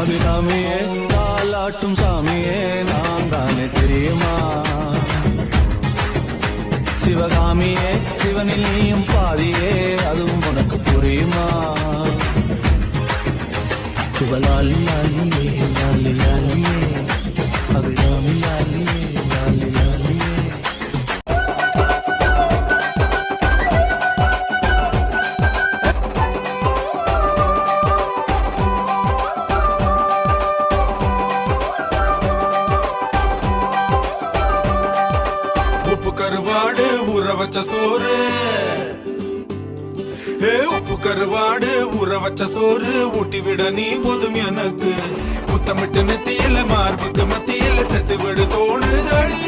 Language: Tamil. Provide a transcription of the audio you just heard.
அபிராமியே தாலாட்டும் சாமியே நான் தானே தெரியுமா? சிவகாமியே சிவனில் நீயும் பாதியே அதுவும் உனக்கு புரியுமா? சிவலாலி லாலியே லாலி லாலியே அபிராமி லாலியே லாலி லாலியே. உப்பு கருவாடு ஊற வச்ச சோறு, உப்பு கருவாடு ஊற வச்ச சோறு ஊட்டி விட நீ போதும் எனக்கு. முத்தமிட்டு நெத்தியில மார்புக்கு மத்தியில செத்து விடு தோணுதடி.